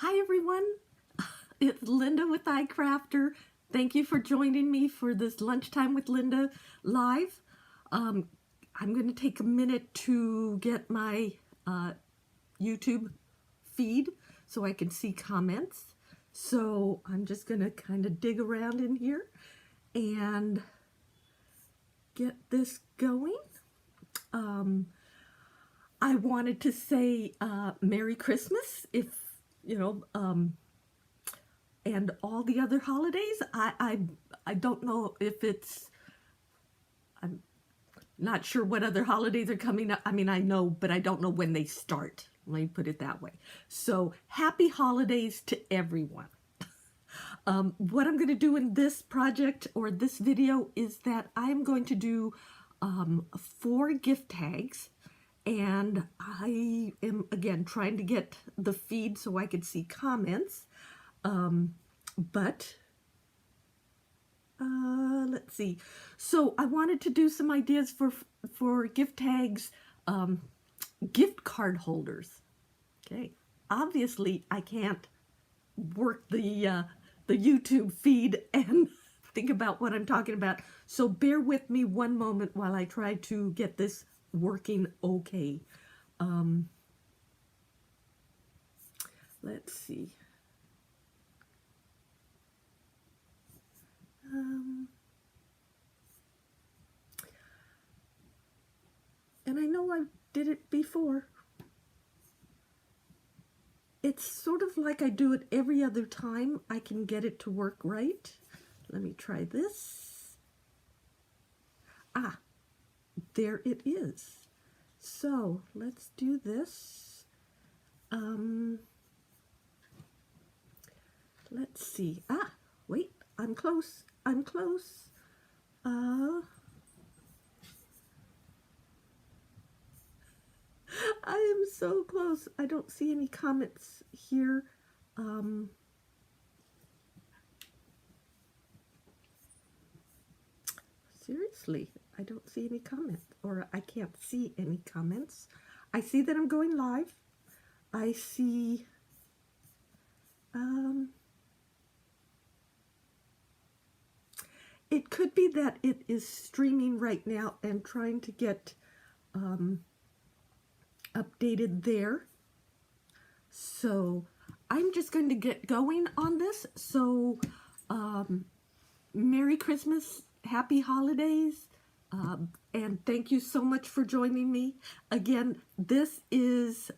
Hi everyone, it's Lynda with icrafter. Thank you for joining me for this Lunchtime with Lynda live. I'm going to take a minute to get my YouTube feed so I can see comments. So I'm just going to kind of dig around in here and get this going. I wanted to say Merry Christmas, if you know, and all the other holidays. I don't know if it's, I'm not sure what other holidays are coming up. I mean, I know, but I don't know when they start. Let me put it that way. So happy holidays to everyone. What I'm going to do in this project or this video is that I'm going to do 4 gift tags. And I am, again, trying to get the feed so I can see comments. Let's see. So I wanted to do some ideas for gift tags, gift card holders. Okay. Obviously, I can't work the YouTube feed and think about what I'm talking about. So bear with me one moment while I try to get this working okay. Let's see. And I know I did it before. It's sort of like I do it every other time I can get it to work right. Let me try this. Ah, there it is. So let's do this. Let's see. Ah, wait, I'm close. I'm close. I am so close. I don't see any comments here. Seriously, I don't see any comments, or I can't see any comments. I see that I'm going live. I see, it could be that it is streaming right now and trying to get updated there. So I'm just going to get going on this. So Merry Christmas, Happy Holidays, and thank you so much for joining me. Again, this is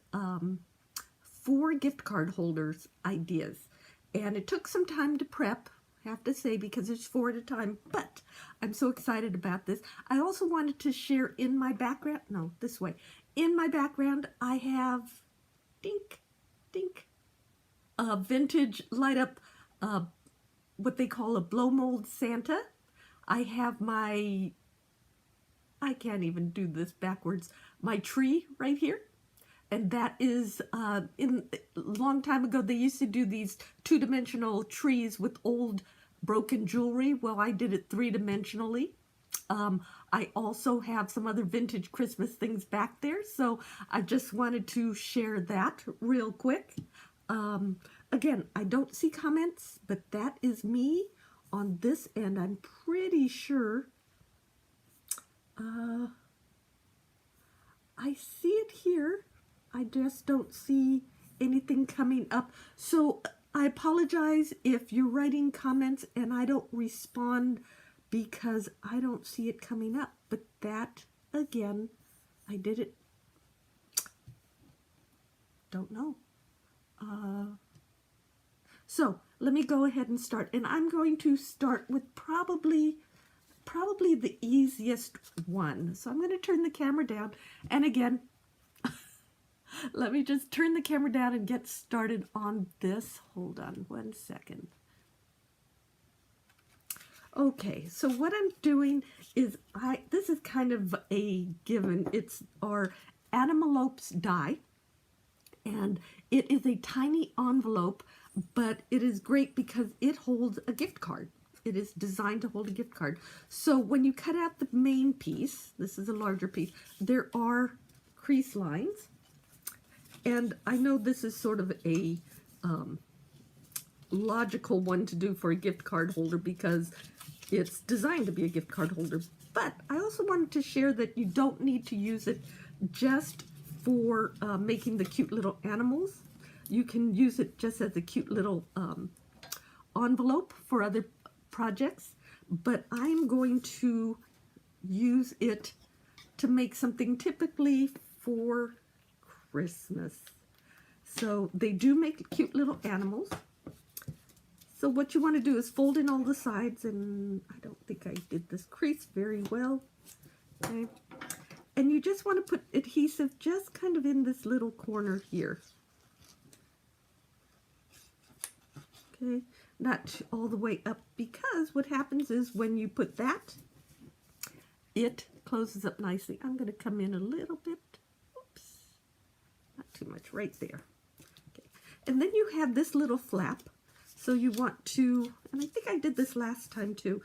4 gift card holders ideas, and it took some time to prep, I have to say, because there's 4 at a time, but I'm so excited about this. I also wanted to share in my background, no, this way. In my background, I have, dink, dink, a vintage light up, what they call a blow mold Santa. I have my, I can't even do this backwards, my tree right here. And that is, in a long time ago, they used to do these 2-dimensional trees with old broken jewelry. Well, I did it 3-dimensionally. I also have some other vintage Christmas things back there, so I just wanted to share that real quick. Again, I don't see comments, but that is me on this end. I'm pretty sure I see it here. I just don't see anything coming up. So I apologize if you're writing comments and I don't respond because I don't see it coming up. But that, again, I did it, don't know. So let me go ahead and start. And I'm going to start with probably the easiest one. So I'm going to turn the camera down. And again, let me just turn the camera down and get started on this. Hold on one second. Okay, so what I'm doing is this is kind of a given. It's our Animalopes die, and it is a tiny envelope, but it is great because it holds a gift card. It is designed to hold a gift card. So when you cut out the main piece, this is a larger piece, there are crease lines. And I know this is sort of a logical one to do for a gift card holder because it's designed to be a gift card holder. But I also wanted to share that you don't need to use it just for making the cute little animals. You can use it just as a cute little envelope for other projects. But I'm going to use it to make something typically for Christmas. So they do make cute little animals. So what you want to do is fold in all the sides, and I don't think I did this crease very well. Okay. And you just want to put adhesive just kind of in this little corner here. Okay, not all the way up, because what happens is when you put that, it closes up nicely. I'm going to come in a little bit. Oops, not too much, right there. Okay. And then you have this little flap. So you want to, and I think I did this last time too,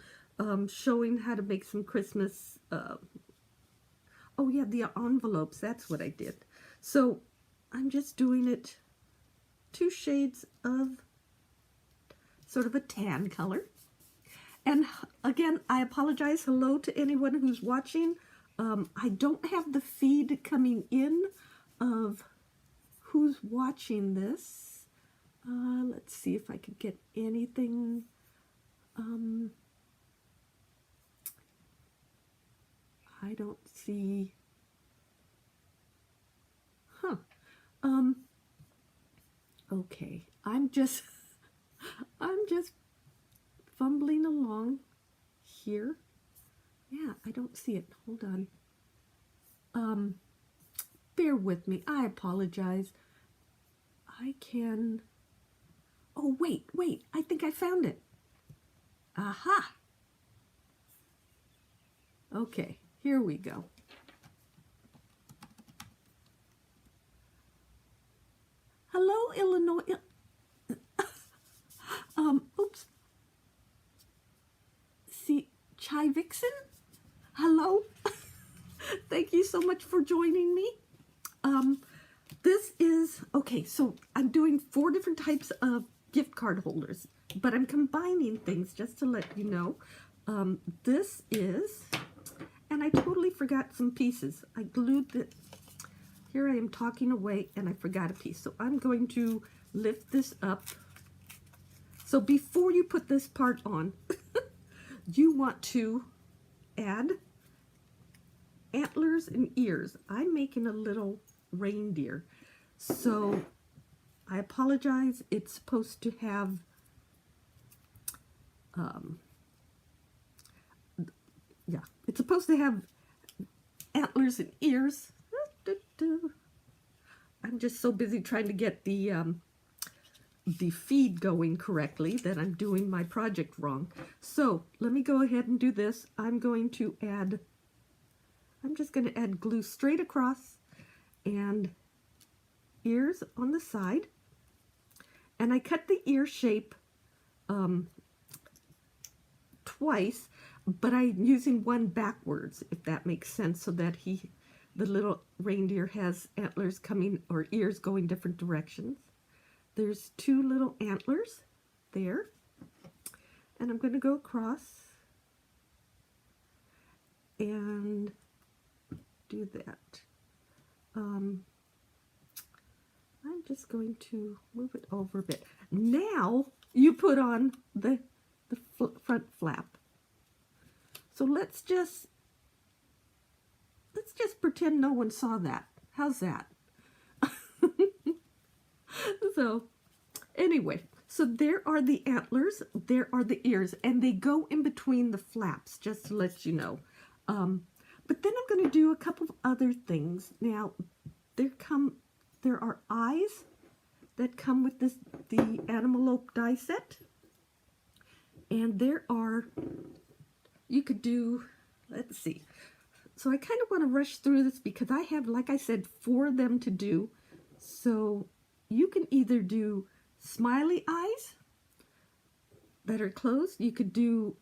showing how to make some Christmas, oh yeah, the envelopes, that's what I did. So I'm just doing it 2 shades of sort of a tan color. And again, I apologize, hello to anyone who's watching. I don't have the feed coming in of who's watching this. Let's see if I could get anything. I don't see. Huh. Okay. I'm just fumbling along here. Yeah, I don't see it. Hold on. Bear with me. I apologize. I can. Oh, wait, I think I found it. Aha! Okay, here we go. Hello, Illinois. Oops. See, Chai Vixen? Hello? Thank you so much for joining me. This is, okay, so I'm doing 4 different types of gift card holders, but I'm combining things just to let you know. This is, and I totally forgot some pieces. I glued it. Here I am talking away and I forgot a piece. So I'm going to lift this up. So before you put this part on, you want to add antlers and ears. I'm making a little reindeer. So I apologize, it's supposed to have it's supposed to have antlers and ears. I'm just so busy trying to get the feed going correctly that I'm doing my project wrong. So let me go ahead and do this. I'm just going to add glue straight across and ears on the side. And I cut the ear shape twice, but I'm using one backwards, if that makes sense, so that the little reindeer has antlers coming, or ears going different directions. There's 2 little antlers there, and I'm going to go across and do that. I'm just going to move it over a bit. Now you put on the front flap. So let's just pretend no one saw that. How's that? So anyway, so there are the antlers, there are the ears, and they go in between the flaps, just to let you know. But then I'm going to do a couple of other things. Now, there are eyes that come with the Animalope die set. And there are, you could do, let's see. So I kind of want to rush through this because I have, like I said, 4 of them to do. So you can either do smiley eyes that are closed. You could do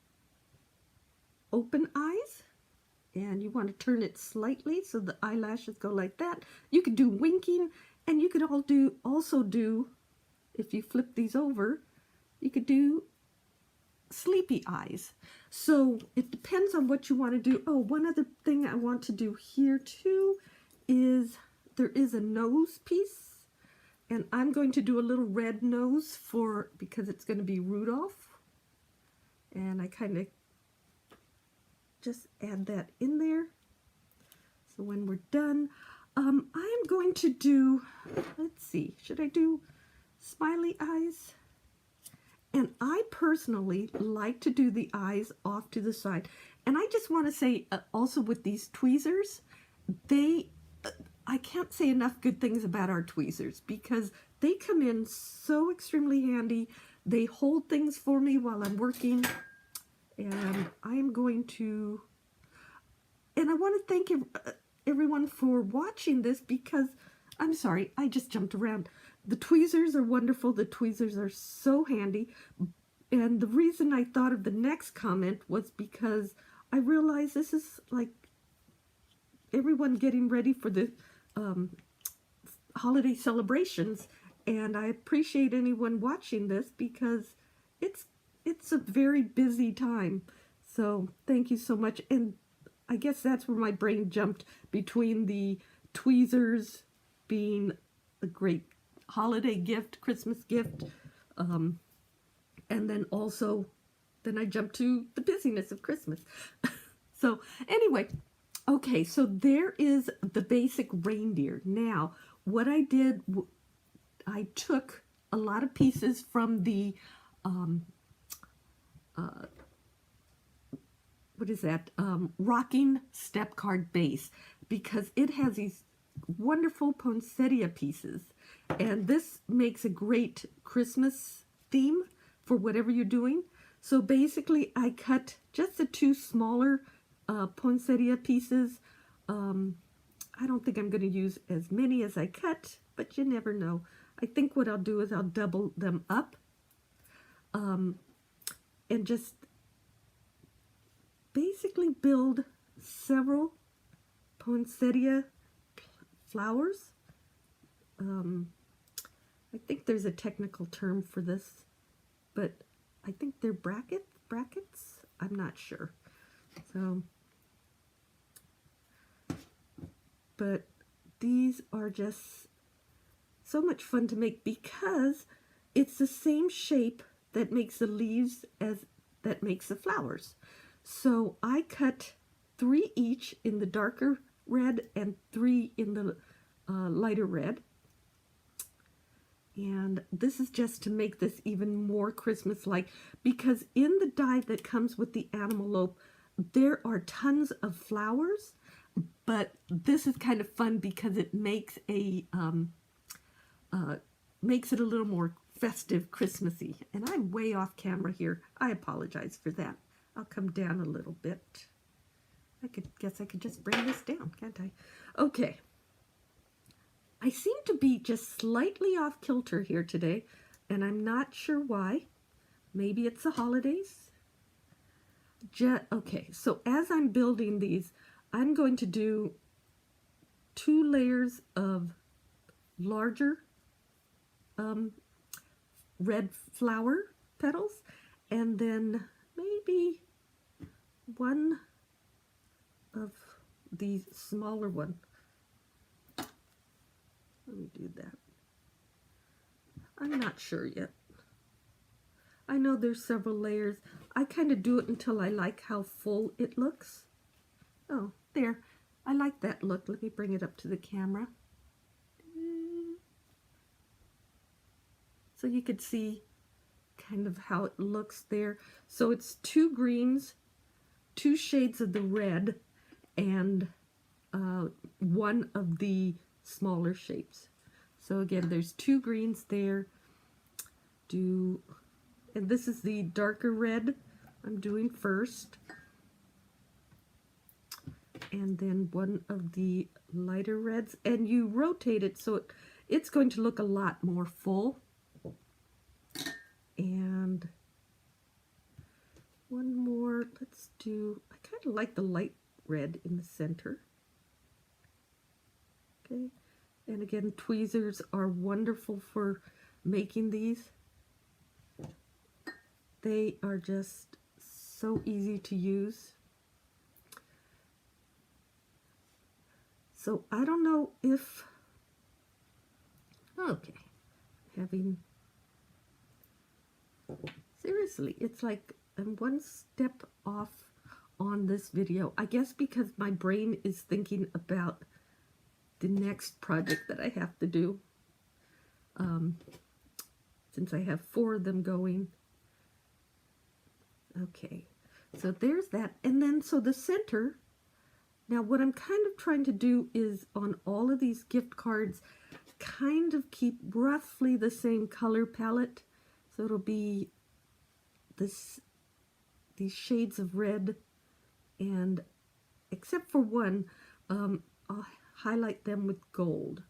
open eyes, and you want to turn it slightly so the eyelashes go like that. You could do winking, and you could also do if you flip these over, you could do sleepy eyes. So it depends on what you want to do. Oh, one other thing I want to do here too is there is a nose piece, and I'm going to do a little red nose because it's going to be Rudolph. And I kind of just add that in there. So when we're done, I am going to do, let's see, should I do smiley eyes? And I personally like to do the eyes off to the side. And I just want to say also with these tweezers, I can't say enough good things about our tweezers because they come in so extremely handy. They hold things for me while I'm working. And I am going to, and I want to thank everyone for watching this because, I'm sorry, I just jumped around. The tweezers are wonderful. The tweezers are so handy. And the reason I thought of the next comment was because I realized this is like everyone getting ready for the holiday celebrations. And I appreciate anyone watching this because it's a very busy time. So thank you so much. And I guess that's where my brain jumped between the tweezers being a great holiday gift, Christmas gift, and then I jumped to the busyness of Christmas. So anyway, okay, so there is the basic reindeer. Now, what I did, I took a lot of pieces from the rocking step card base because it has these wonderful poinsettia pieces, and this makes a great Christmas theme for whatever you're doing. So basically I cut just the two smaller poinsettia pieces. I don't think I'm going to use as many as I cut, but you never know. I think what I'll do is I'll double them up and just basically build several poinsettia flowers. I think there's a technical term for this, but I think they're brackets. I'm not sure. So, but these are just so much fun to make because it's the same shape that makes the leaves as that makes the flowers. So I cut 3 each in the darker red and 3 in the lighter red. And this is just to make this even more Christmas-like because in the die that comes with the animal there are tons of flowers, but this is kind of fun because it makes makes it a little more festive, Christmassy. And I'm way off camera here. I apologize for that. I'll come down a little bit. Guess I could just bring this down, can't I? Okay. I seem to be just slightly off kilter here today, and I'm not sure why. Maybe it's the holidays. Okay, so as I'm building these, I'm going to do 2 layers of larger red flower petals, and then maybe 1 of the smaller one. Let me do that. I'm not sure yet. I know there's several layers. I kind of do it until I like how full it looks. Oh, there. I like that look. Let me bring it up to the camera. So you could see kind of how it looks there. So it's 2 greens, 2 shades of the red, and 1 of the smaller shapes. So again, there's 2 greens there. And this is the darker red I'm doing first. And then 1 of the lighter reds. And you rotate it so it's going to look a lot more full. And 1 more, let's do, I kind of like the light red in the center. Okay, and again, tweezers are wonderful for making these. They are just so easy to use. So I don't know if, okay, seriously, it's like I'm one step off on this video. I guess because my brain is thinking about the next project that I have to do. Since I have 4 of them going. Okay, so there's that. And then, so the center, now what I'm kind of trying to do is on all of these gift cards, kind of keep roughly the same color palette. So it'll be these shades of red, and except for one, I'll highlight them with gold.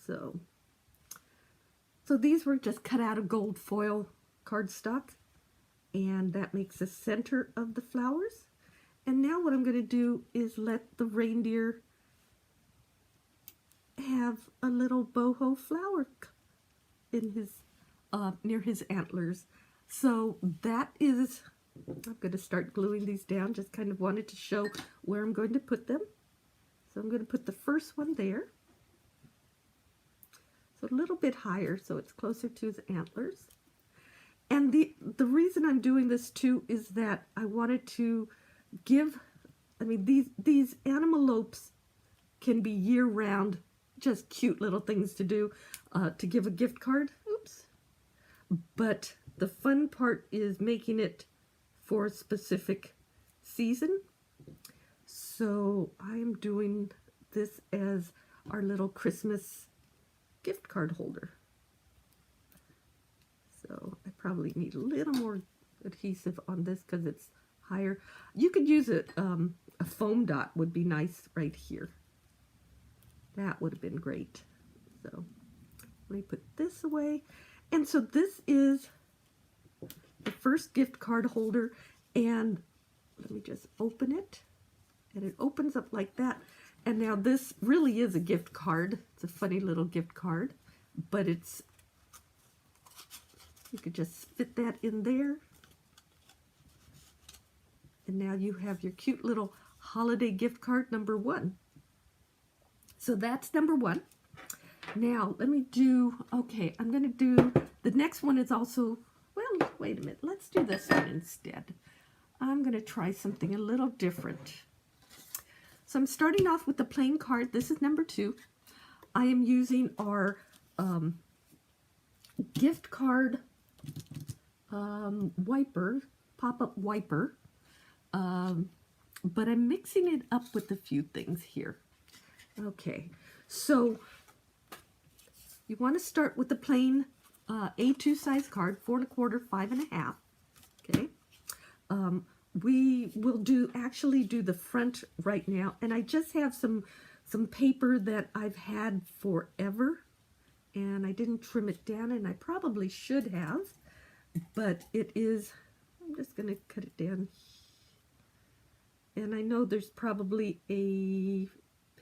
So these were just cut out of gold foil cardstock, and that makes the center of the flowers. And now what I'm going to do is let the reindeer have a little boho flower in his near his antlers. So that is, I'm going to start gluing these down. Just kind of wanted to show where I'm going to put them. So I'm going to put the first one there. So a little bit higher so it's closer to his antlers. And the reason I'm doing this too is that I wanted to give, I mean, these animalopes can be year-round, just cute little things to do, to give a gift card. Oops. But the fun part is making it for a specific season. So I am doing this as our little Christmas gift card holder. So I probably need a little more adhesive on this because it's higher. You could use a foam dot would be nice right here. That would have been great. So let me put this away. And so this is the first gift card holder, and let me just open it, and it opens up like that. And now this really is a gift card. It's a funny little gift card, but it's, you could just fit that in there. And now you have your cute little holiday gift card number 1. So that's number 1. Now let me do, okay, I'm going to do, the next one is also, well, wait a minute, let's do this one instead. I'm going to try something a little different. So I'm starting off with the plain card. This is number 2. I am using our gift card wiper, pop-up wiper, but I'm mixing it up with a few things here. Okay, so you want to start with the plain A2 size card, 4 1/4, 5 1/2. Okay, we will actually do the front right now, and I just have some paper that I've had forever, and I didn't trim it down, and I probably should have, but it is, I'm just going to cut it down, and I know there's probably a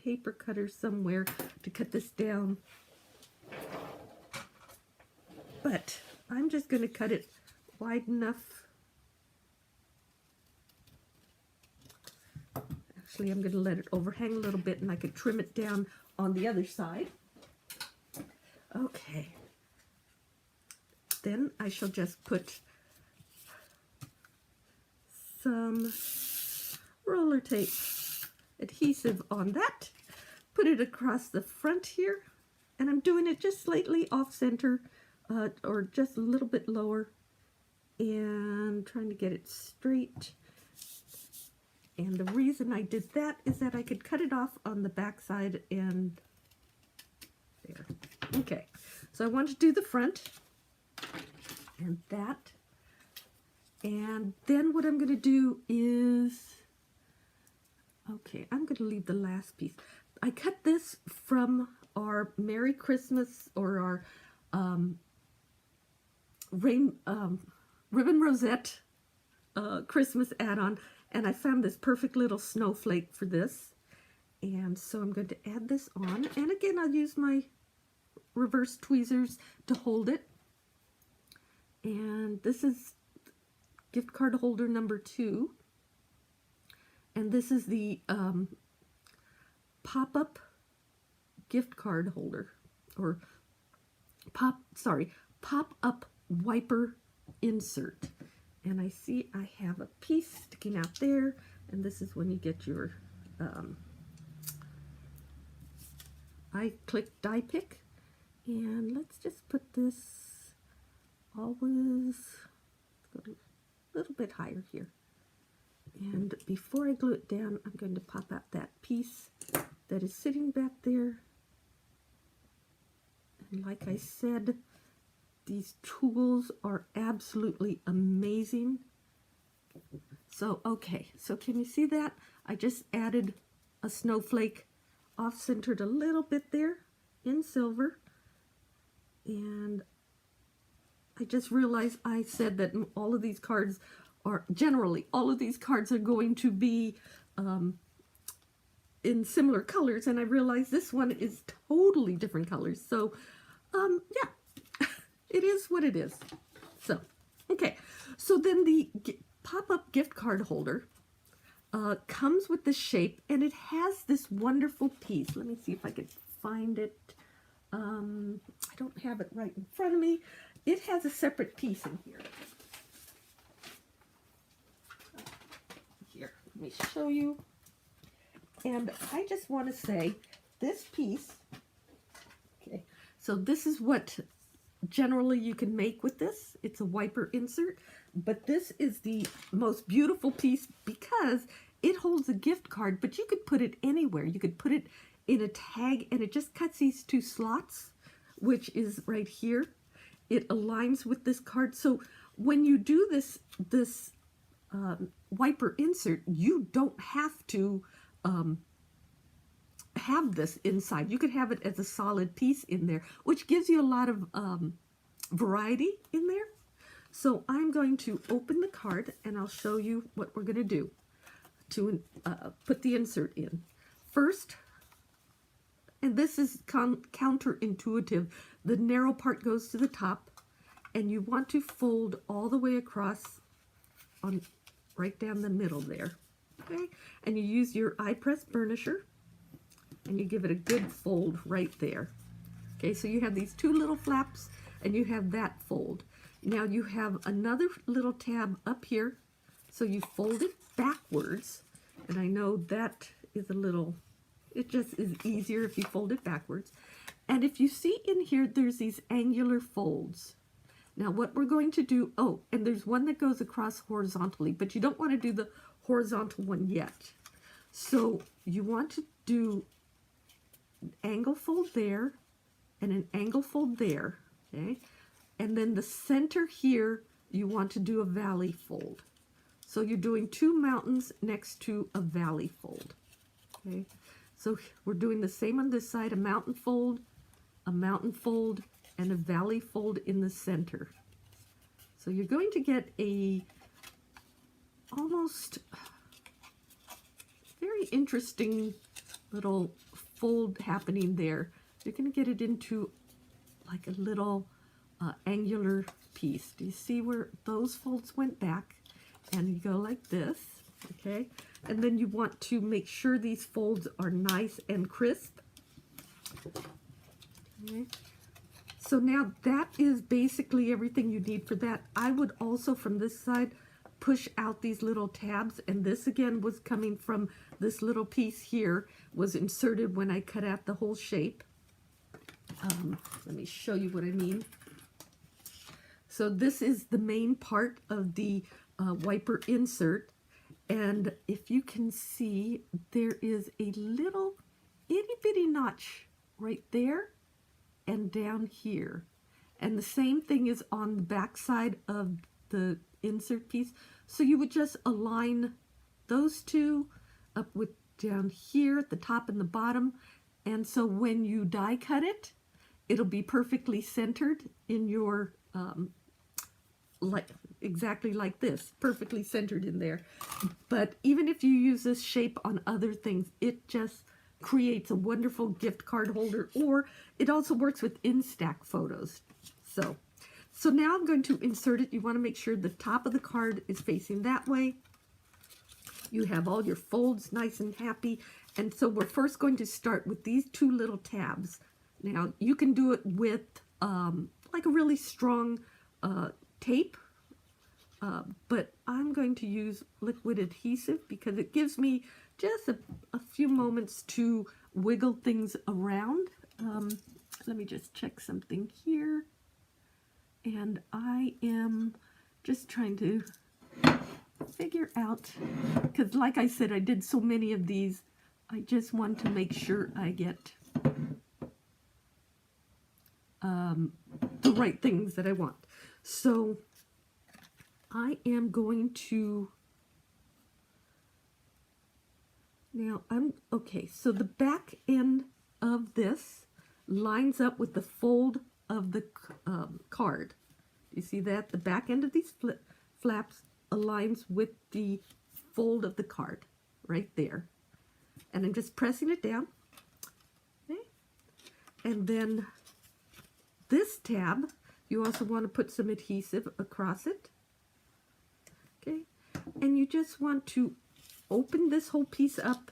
paper cutter somewhere to cut this down, but I'm just going to cut it wide enough. Actually, I'm going to let it overhang a little bit, and I could trim it down on the other side. Okay. Then I shall just put some roller tape adhesive on that, put it across the front here, and I'm doing it just slightly off center, or just a little bit lower, and trying to get it straight. And the reason I did that is that I could cut it off on the back side, and there. Okay, so I want to do the front and that, and then what I'm going to do is, okay, I'm going to leave the last piece. I cut this from our Merry Christmas, or our ribbon rosette Christmas add-on, and I found this perfect little snowflake for this, and so I'm going to add this on, and again I'll use my reverse tweezers to hold it, And this is gift card holder number 2. And this is the pop-up gift card holder, or pop-up wiper insert. And I see I have a piece sticking out there, and this is when you get your I-click die pick. And let's just put this always, let's go a little bit higher here. And before I glue it down, I'm going to pop out that piece that is sitting back there. And like I said, these tools are absolutely amazing. So, okay, so can you see that? I just added a snowflake off-centered a little bit there in silver. And I just realized I said that all of these cards are, generally, all of these cards are going to be in similar colors, and I realized this one is totally different colors. So, yeah, it is what it is. So, okay, so then the pop-up gift card holder comes with the shape, and it has this wonderful piece. Let me see if I can find it. I don't have it right in front of me. It has a separate piece in here. Here, let me show you. And I just want to say this piece, okay, so this is what generally you can make with this. It's a wiper insert, but this is the most beautiful piece because it holds a gift card, but you could put it anywhere. You could put it in a tag, and it just cuts these 2 slots, which is right here. It aligns with this card. So when you do this wiper insert, you don't have to have this inside. You could have it as a solid piece in there, which gives you a lot of variety in there. So I'm going to open the card, and I'll show you what we're going to do to put the insert in. First, and this is counterintuitive, the narrow part goes to the top, and you want to fold all the way across on right down the middle there. Okay, and you use your iPress burnisher, and you give it a good fold right there. Okay, so you have these 2 little flaps, and you have that fold. Now you have another little tab up here, so you fold it backwards, and I know that is a little, it just is easier if you fold it backwards. And if you see in here, there's these angular folds. Now what we're going to do, oh, and there's one that goes across horizontally, but you don't want to do the horizontal one yet. So you want to do an angle fold there and an angle fold there, okay? And then the center here, you want to do a valley fold. So you're doing 2 mountains next to a valley fold, okay? So we're doing the same on this side, a mountain fold, and a valley fold in the center. So you're going to get a almost very interesting little fold happening there. You're going to get it into like a little angular piece. Do you see where those folds went back? And you go like this, okay? And then you want to make sure these folds are nice and crisp. Okay. So now that is basically everything you need for that. I would also, from this side, push out these little tabs, and this again was coming from this little piece here, was inserted when I cut out the whole shape. Let me show you what I mean. So this is the main part of the wiper insert, and if you can see, there is a little itty bitty notch right there and down here, and the same thing is on the back side of the insert piece. So you would just align those 2 up with down here at the top and the bottom, and so when you die cut it, it'll be perfectly centered in your like exactly like this, perfectly centered in there. But even if you use this shape on other things, it just creates a wonderful gift card holder, or it also works with Instax photos. So So now I'm going to insert it. You want to make sure the top of the card is facing that way. You have all your folds nice and happy. And so we're first going to start with these two little tabs. Now you can do it with like a really strong tape, but I'm going to use liquid adhesive because it gives me just a few moments to wiggle things around. Let me just check something here. And I am just trying to figure out, because like I said, I did so many of these, I just want to make sure I get the right things that I want. So I am going to, now okay, so the back end of this lines up with the fold of the card. You see that? The back end of these flaps aligns with the fold of the card right there. And I'm just pressing it down. Okay. And then this tab, you also want to put some adhesive across it. Okay. And you just want to open this whole piece up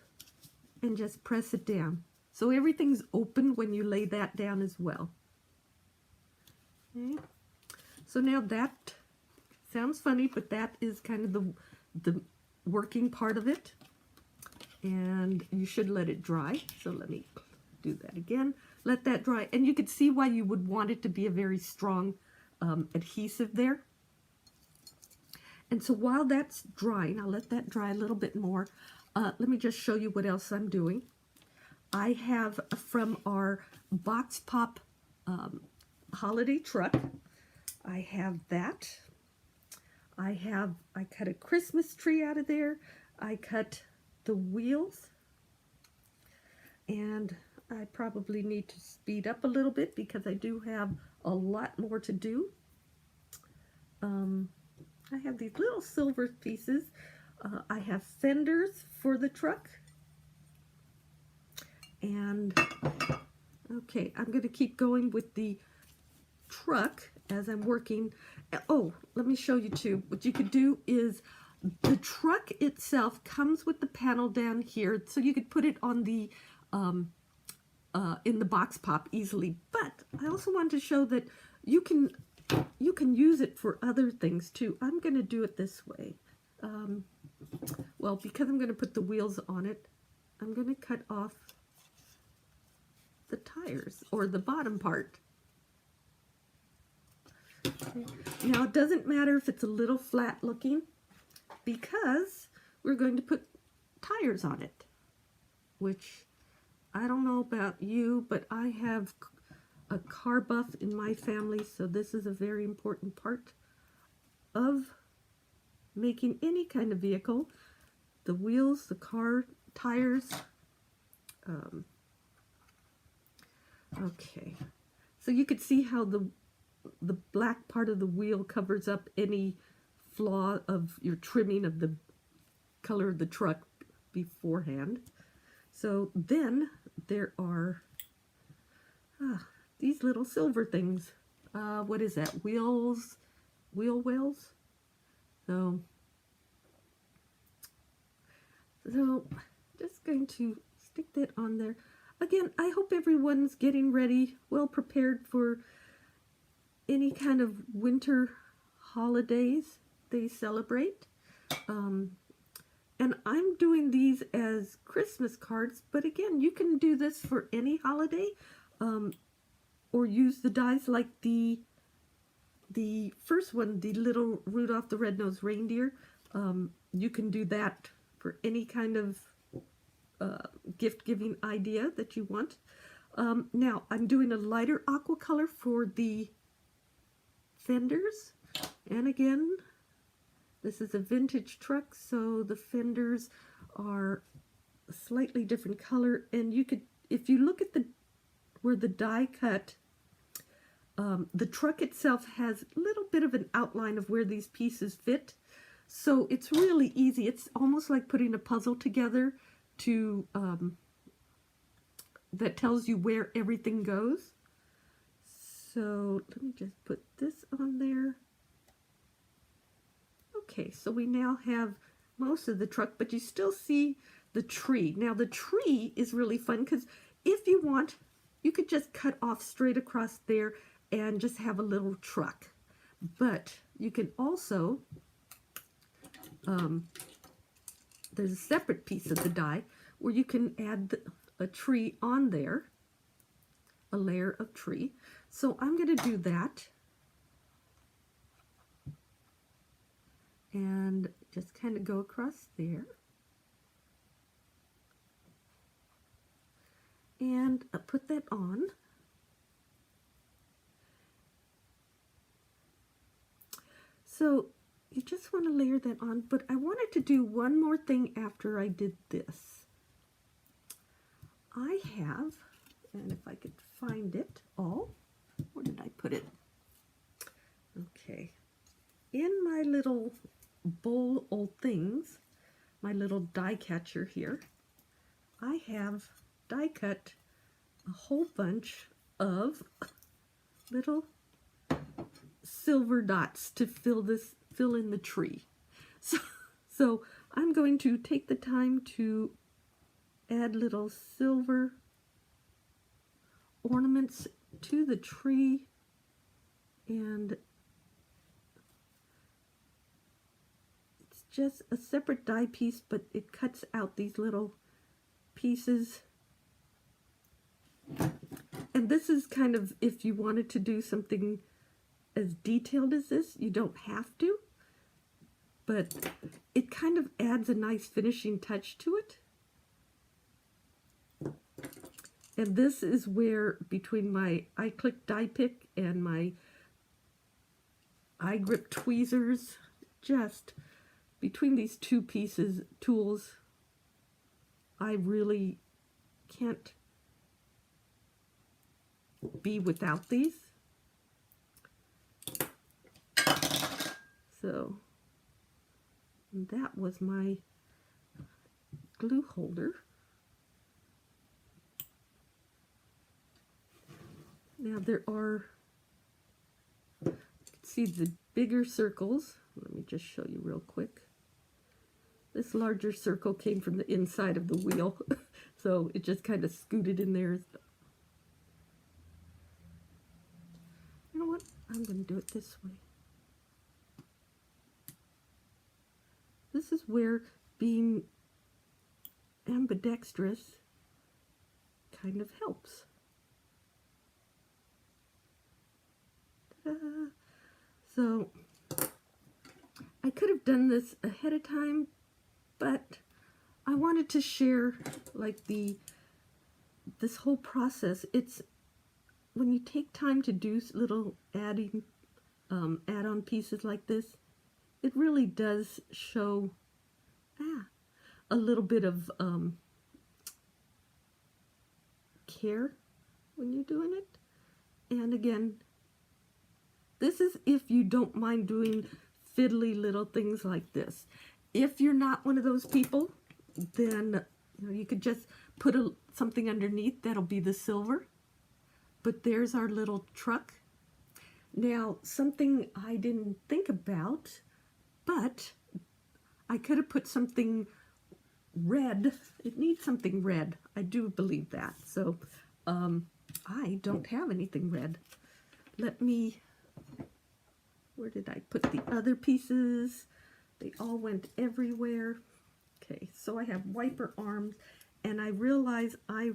and just press it down. So everything's open when you lay that down as well. Okay. So now that sounds funny, but that is kind of the working part of it. And you should let it dry. So let me do that again. Let that dry. And you can see why you would want it to be a very strong adhesive there. And so while that's drying, I'll let that dry a little bit more. Let me just show you what else I'm doing. I have from our Box Pop holiday truck, I have that. I cut a Christmas tree out of there. I cut the wheels. And I probably need to speed up a little bit because I do have a lot more to do. I have these little silver pieces. I have fenders for the truck. And, okay, I'm going to keep going with the truck as I'm working. Oh, let me show you too. What you could do is the truck itself comes with the panel down here, so you could put it on the in the Box Pop easily. But I also want to show that you can use it for other things too. I'm going to do it this way. Well, because I'm going to put the wheels on it, I'm going to cut off the tires or the bottom part. Okay. Now it doesn't matter if it's a little flat looking because we're going to put tires on it, which I don't know about you, but I have a car buff in my family, so this is a very important part of making any kind of vehicle. The wheels, the car tires. Okay, so you could see how the black part of the wheel covers up any flaw of your trimming of the color of the truck beforehand. So then there are these little silver things. What is that? Wheel wells? So just going to stick that on there. Again, I hope everyone's getting ready, well prepared for any kind of winter holidays they celebrate. And I'm doing these as Christmas cards, but again, you can do this for any holiday, or use the dies like the first one, the little Rudolph the Red-Nosed Reindeer. You can do that for any kind of gift-giving idea that you want. Now, I'm doing a lighter aqua color for the fenders, and again, this is a vintage truck, so the fenders are a slightly different color, and you could, if you look at where the die cut, the truck itself has a little bit of an outline of where these pieces fit, so it's really easy. It's almost like putting a puzzle together to that tells you where everything goes. So let me just put this on there. Okay, so we now have most of the truck, but you still see the tree. Now the tree is really fun because if you want, you could just cut off straight across there and just have a little truck. But you can also, there's a separate piece of the die where you can add a tree on there, a layer of tree. So I'm going to do that. And just kind of go across there. And put that on. So you just want to layer that on, but I wanted to do one more thing after I did this. I have, and if I could find it all, where did I put it? Okay, in my little bowl of things, my little die catcher here, I have die cut a whole bunch of little silver dots to fill in the tree. So I'm going to take the time to add little silver ornaments to the tree, and it's just a separate die piece, but it cuts out these little pieces. And this is kind of, if you wanted to do something as detailed as this, you don't have to, but it kind of adds a nice finishing touch to it. And this is where, between my iClick die pick and my iGrip tweezers, just between these two tools, I really can't be without these. So that was my glue holder. Now there are, you can see the bigger circles. Let me just show you real quick. This larger circle came from the inside of the wheel, so it just kind of scooted in there. You know what? I'm going to do it this way. This is where being ambidextrous kind of helps. So I could have done this ahead of time, but I wanted to share like this whole process. It's when you take time to do little add-on pieces like this, it really does show a little bit of care when you're doing it. And again, this is if you don't mind doing fiddly little things like this. If you're not one of those people, then you could just put something underneath that'll be the silver. But there's our little truck. Now, something I didn't think about, but I could have put something red. It needs something red. I do believe that. So I don't have anything red. Let me, where did I put the other pieces? They all went everywhere. Okay, so I have wiper arms, and I realized I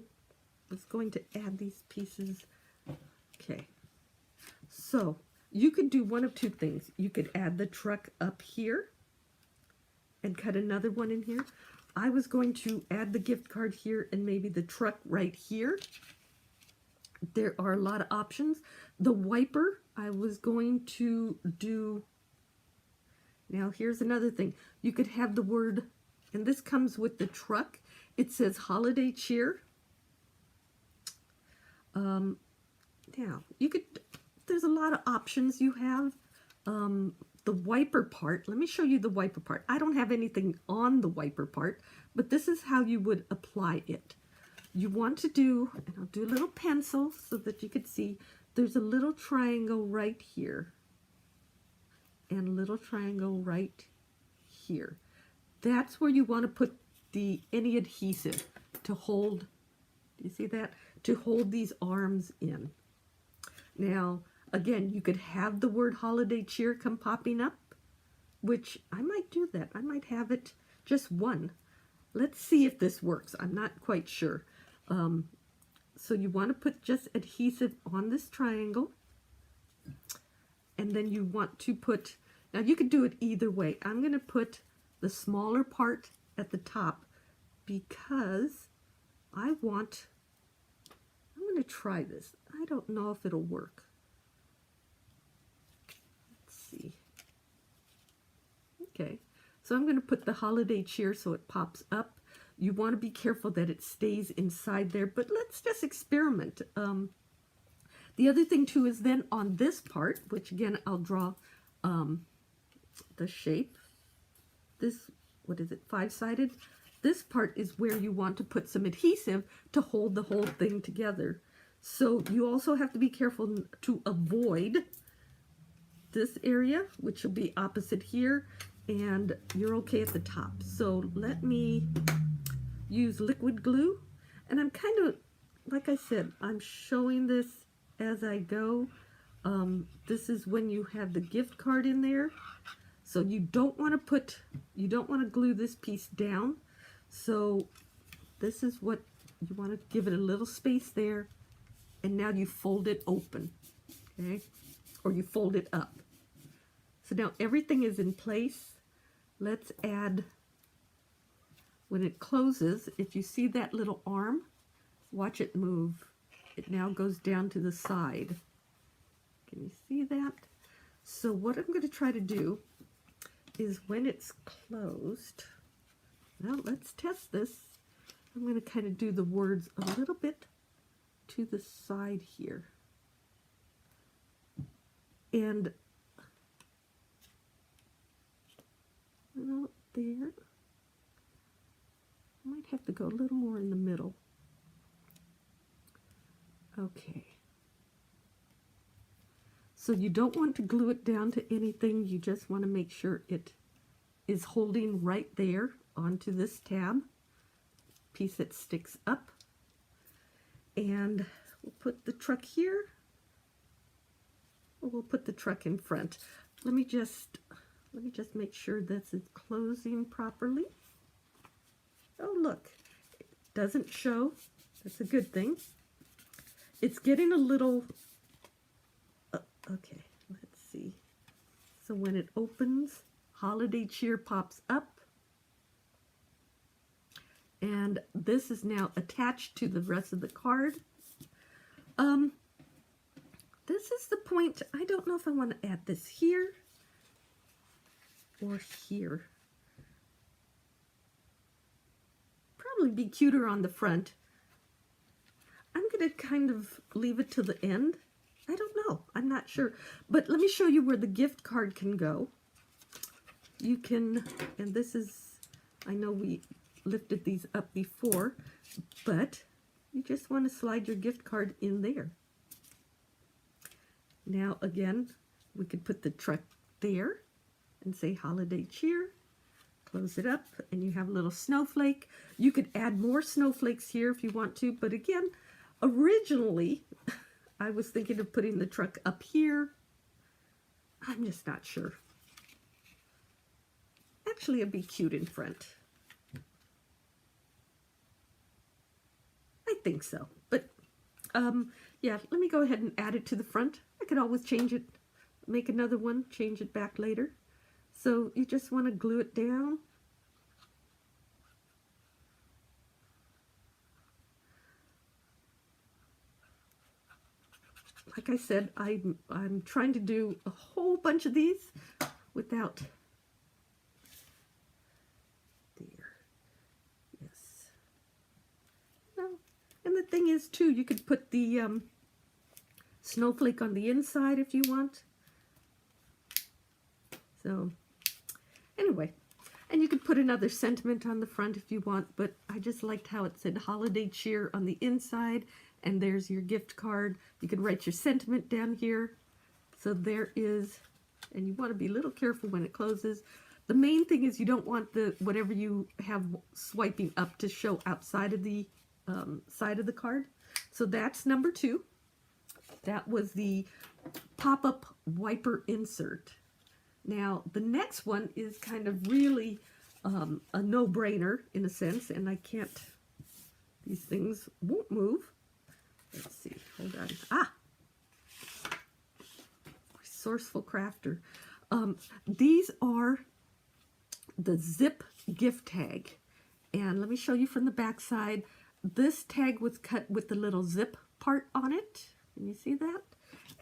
was going to add these pieces. Okay, so you could do one of two things. You could add the truck up here and cut another one in here. I was going to add the gift card here and maybe the truck right here. There are a lot of options. The wiper, I was going to do, now here's another thing. You could have the word, and this comes with the truck. It says holiday cheer. Now, you could, there's a lot of options you have. The wiper part, let me show you the wiper part. I don't have anything on the wiper part, but this is how you would apply it. You want to do, and I'll do a little pencil so that you could see, there's a little triangle right here and a little triangle right here. That's where you want to put any adhesive to hold, do you see that? To hold these arms in. Now, again, you could have the word holiday cheer come popping up, which I might do that. I might have it just one. Let's see if this works. I'm not quite sure. So you want to put just adhesive on this triangle. And then you want to put, now you could do it either way. I'm going to put the smaller part at the top because I'm going to try this. I don't know if it'll work. Let's see. Okay, so I'm going to put the holiday cheer so it pops up. You want to be careful that it stays inside there, but let's just experiment. The other thing too is then on this part, which again I'll draw the shape. This, what is it, 5-sided? This part is where you want to put some adhesive to hold the whole thing together. So you also have to be careful to avoid this area, which will be opposite here, and you're okay at the top. So let me use liquid glue, and I'm kind of, like I said, I'm showing this as I go. This is when you have the gift card in there. So you don't want to glue this piece down. So this is what you want to give it a little space there, and now you fold it open, okay? Or you fold it up. So now everything is in place. Let's add, when it closes, if you see that little arm, watch it move. It now goes down to the side. Can you see that? So what I'm going to try to do is when it's closed, well, let's test this. I'm going to kind of do the words a little bit to the side here. And out there. I might have to go a little more in the middle. Okay. So you don't want to glue it down to anything. You just want to make sure it is holding right there onto this tab. Piece that sticks up. And we'll put the truck here. Or we'll put the truck in front. Let me just make sure this is closing properly. Oh, look, it doesn't show. That's a good thing. It's getting a little, okay, let's see. So when it opens, holiday cheer pops up. And this is now attached to the rest of the card. This is the point. I don't know if I want to add this here or here. Probably be cuter on the front. I'm going to kind of leave it to the end. I don't know. I'm not sure. But let me show you where the gift card can go. You can, and this is, I know we lifted these up before, but you just want to slide your gift card in there. Now again, we could put the truck there and say holiday cheer. Close it up and you have a little snowflake. You could add more snowflakes here if you want to, but again, originally I was thinking of putting the truck up here. I'm just not sure. Actually, it'd be cute in front. I think so, but yeah, let me go ahead and add it to the front. I could always change it, make another one, change it back later. So you just want to glue it down. Like I said, I'm trying to do a whole bunch of these without there. Yes. Well, and the thing is too, you could put the snowflake on the inside if you want. So anyway, and you could put another sentiment on the front if you want, but I just liked how it said holiday cheer on the inside and there's your gift card. You can write your sentiment down here. So there is, and you want to be a little careful when it closes. The main thing is you don't want the whatever you have swiping up to show outside of the side of the card. So that's number 2. That was the pop-up wiper insert. Now the next one is kind of really a no-brainer in a sense, and I can't, these things won't move. Let's see, hold on. Ah! Resourceful crafter. These are the zip gift tag. And let me show you from the back side. This tag was cut with the little zip part on it. Can you see that?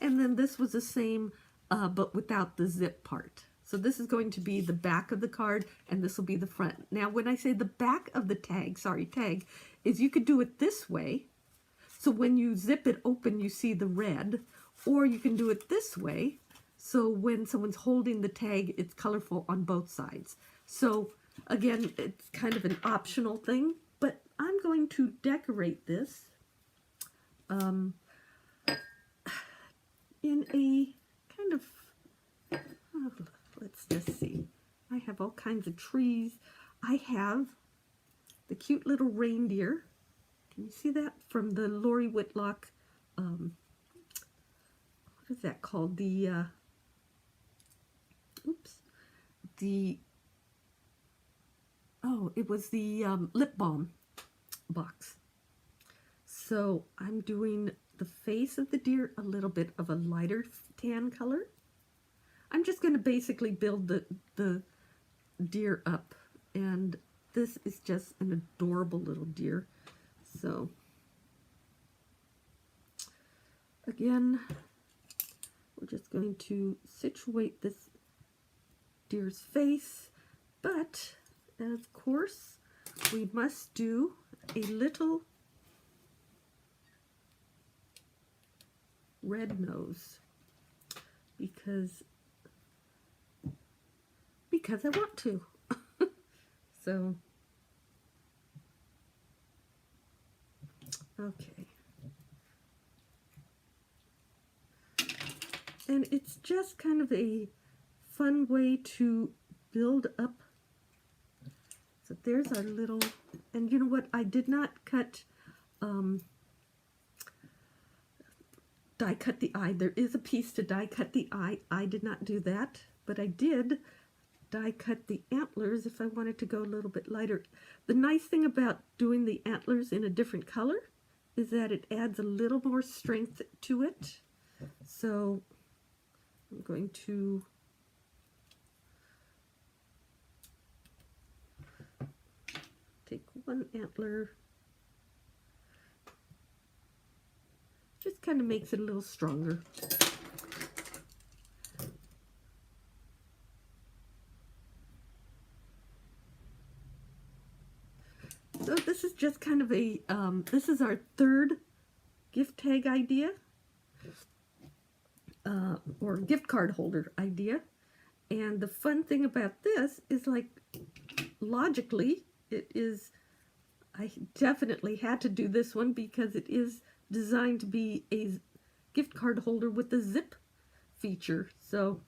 And then this was the same, but without the zip part. So this is going to be the back of the card, and this will be the front. Now, when I say the back of the tag, is you could do it this way. So when you zip it open, you see the red, or you can do it this way. So when someone's holding the tag, it's colorful on both sides. So again, it's kind of an optional thing, but I'm going to decorate this in a kind of, let's just see. I have all kinds of trees. I have the cute little reindeer. Can you see that? From the Lori Whitlock, what is that called? The, it was the lip balm box. So I'm doing the face of the deer a little bit of a lighter tan color. I'm just going to basically build the deer up, and this is just an adorable little deer. So again, we're just going to situate this deer's face, but of course we must do a little red nose because I want to. So okay, and it's just kind of a fun way to build up. So there's our little, and you know what, I did not cut die cut the eye. There is a piece to die cut the eye. I did not do that, but I did die cut the antlers if I wanted to go a little bit lighter. The nice thing about doing the antlers in a different color is that it adds a little more strength to it. So I'm going to take one antler, just kind of makes it a little stronger. So this is just kind of a, this is our third gift tag idea, or gift card holder idea. And the fun thing about this is, like, logically, it is, I definitely had to do this one because it is designed to be a gift card holder with the zip feature. So,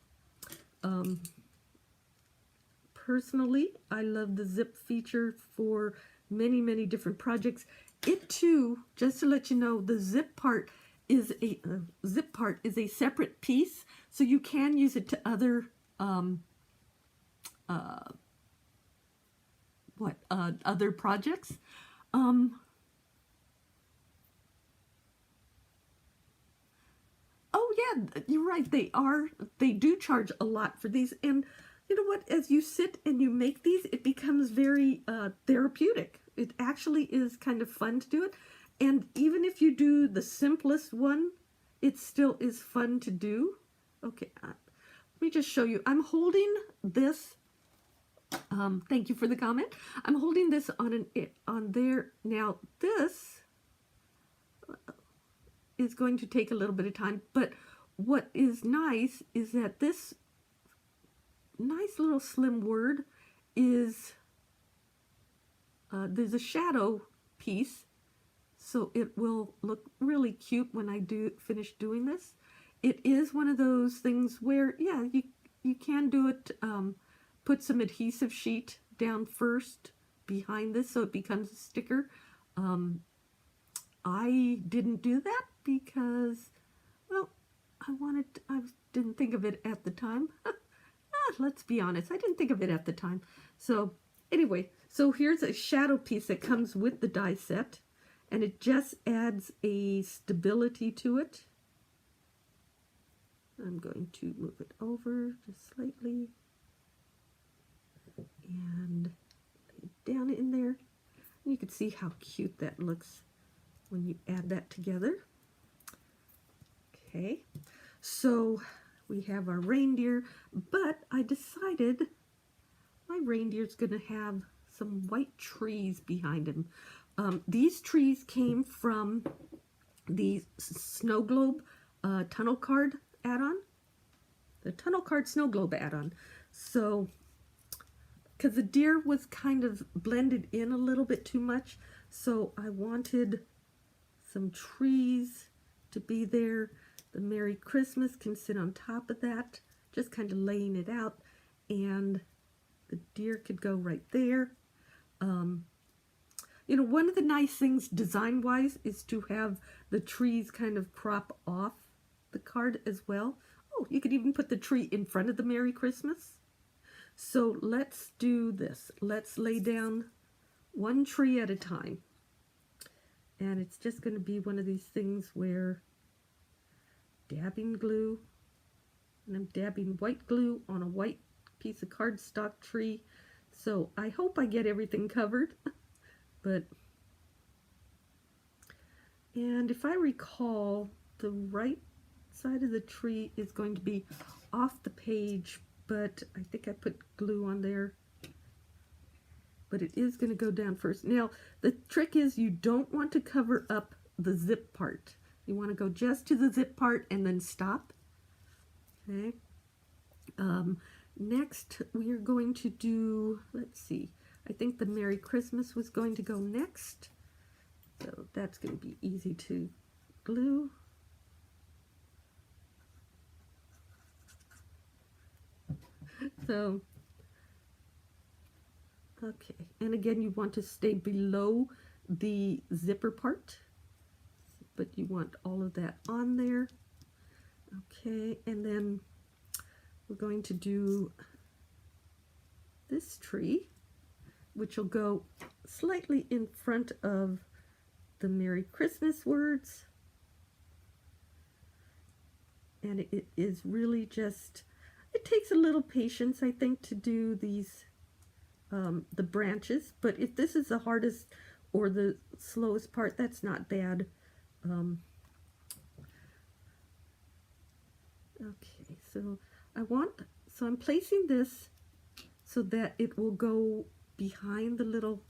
personally, I love the zip feature for many, many different projects. It too, just to let you know, the zip part is a separate piece, so you can use it to other other projects. Oh yeah, you're right. They do charge a lot for these, and you know what? As you sit and you make these, it becomes very therapeutic. It actually is kind of fun to do it, and even if you do the simplest one, it still is fun to do. Okay, let me just show you. I'm holding this. Thank you for the comment. I'm holding this on there. Now this is going to take a little bit of time, but what is nice is that this nice little slim word is there's a shadow piece, so it will look really cute when I do finish doing this. It is one of those things where, yeah, you can do it, put some adhesive sheet down first behind this so it becomes a sticker. I didn't do that because, well, I didn't think of it at the time. Let's be honest, I didn't think of it at the time. So anyway, so here's a shadow piece that comes with the die set, and it just adds a stability to it. I'm going to move it over just slightly and lay it down in there. You can see how cute that looks when you add that together. Okay, so we have our reindeer, but I decided my reindeer's going to have some white trees behind him. These trees came from the snow globe tunnel card add-on, the tunnel card snow globe add-on. So, because the deer was kind of blended in a little bit too much, so I wanted some trees to be there. The Merry Christmas can sit on top of that, just kind of laying it out, and the deer could go right there. You know, one of the nice things design-wise is to have the trees kind of crop off the card as well. Oh, you could even put the tree in front of the Merry Christmas. So let's do this. Let's lay down one tree at a time. And it's just going to be one of these things where dabbing glue, and I'm dabbing white glue on a white piece of cardstock tree. So I hope I get everything covered. But, and if I recall, the right side of the tree is going to be off the page, but I think I put glue on there. But it is going to go down first. Now, the trick is you don't want to cover up the zip part. You want to go just to the zip part and then stop. Okay. Next, we are going to do, let's see, I think the Merry Christmas was going to go next. So that's going to be easy to glue. So, okay, and again, you want to stay below the zipper part, but you want all of that on there. Okay, and then we're going to do this tree, which will go slightly in front of the Merry Christmas words. And it is really just, it takes a little patience, I think, to do these, the branches. But if this is the hardest or the slowest part, that's not bad. Okay, so I'm placing this so that it will go behind the little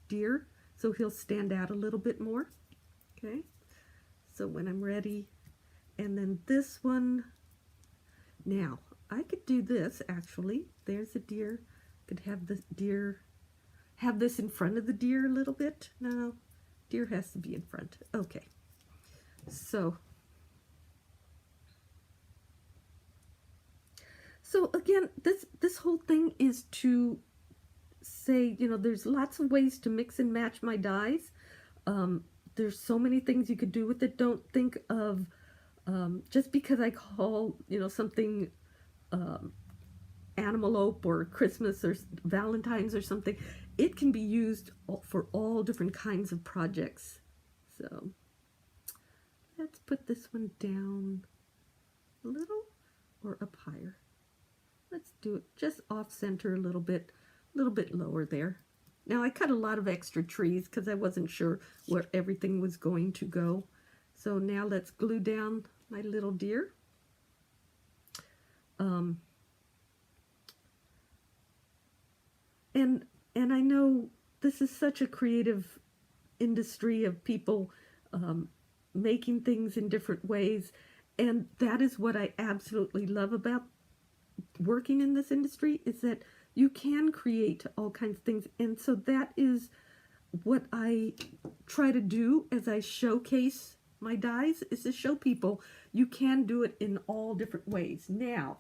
deer, so he'll stand out a little bit more. Okay, so when I'm ready, and then this one, now I could do this actually. There's a deer, could have the deer, have this in front of the deer a little bit. No, deer has to be in front. Okay, so again, this whole thing is to say, you know, there's lots of ways to mix and match my dies. There's so many things you could do with it. Don't think of, just because I call, you know, something Animalope or Christmas or Valentine's or something, it can be used for all different kinds of projects. So let's put this one down a little or up higher. Let's do it just off center a little bit lower there. Now I cut a lot of extra trees because I wasn't sure where everything was going to go. So now let's glue down my little deer. And I know this is such a creative industry of people making things in different ways, and that is what I absolutely love about working in this industry, is that you can create all kinds of things. And so that is what I try to do as I showcase my dies is to show people you can do it in all different ways. Now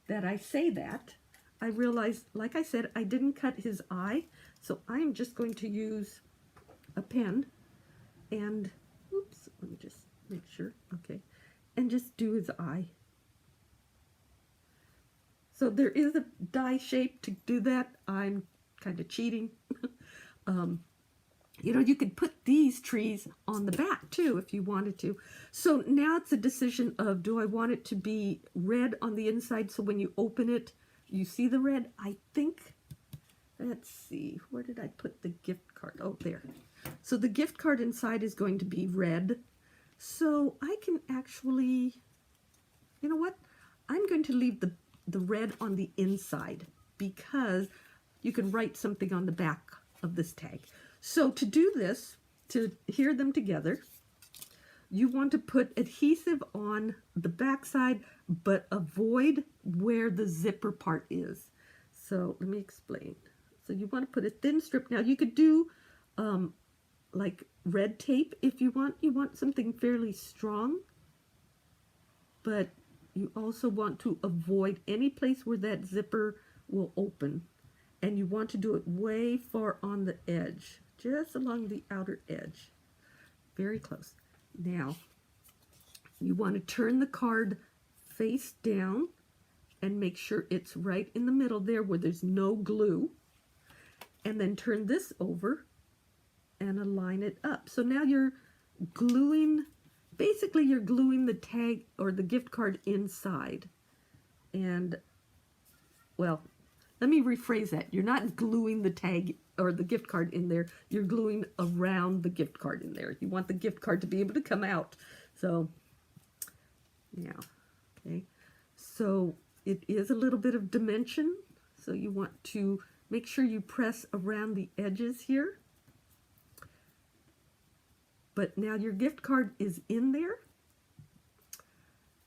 that I say that, I realized, like I said, I didn't cut his eye, so I'm just going to use a pen and, oops, let me just make sure, okay, and just do his eye. So there is a die shape to do that. I'm kind of cheating. You know, you could put these trees on the back too if you wanted to. So now it's a decision of, do I want it to be red on the inside so when you open it, you see the red? I think, let's see, where did I put the gift card? Oh, there. So the gift card inside is going to be red. So I can actually, you know what? I'm going to leave the red on the inside because you can write something on the back of this tag. So to do this, to adhere them together, you want to put adhesive on the back side, but avoid where the zipper part is. So let me explain. So you want to put a thin strip. Now you could do like red tape if you want. You want something fairly strong, but you also want to avoid any place where that zipper will open. And you want to do it way far on the edge, just along the outer edge, very close. Now, you want to turn the card face down and make sure it's right in the middle there where there's no glue. And then turn this over and align it up. So now you're gluing, basically you're gluing the tag or the gift card inside. And, well, let me rephrase that. You're not gluing the tag or the gift card in there. You're gluing around the gift card in there. You want the gift card to be able to come out. So, now, okay. So it is a little bit of dimension. So you want to make sure you press around the edges here. But now your gift card is in there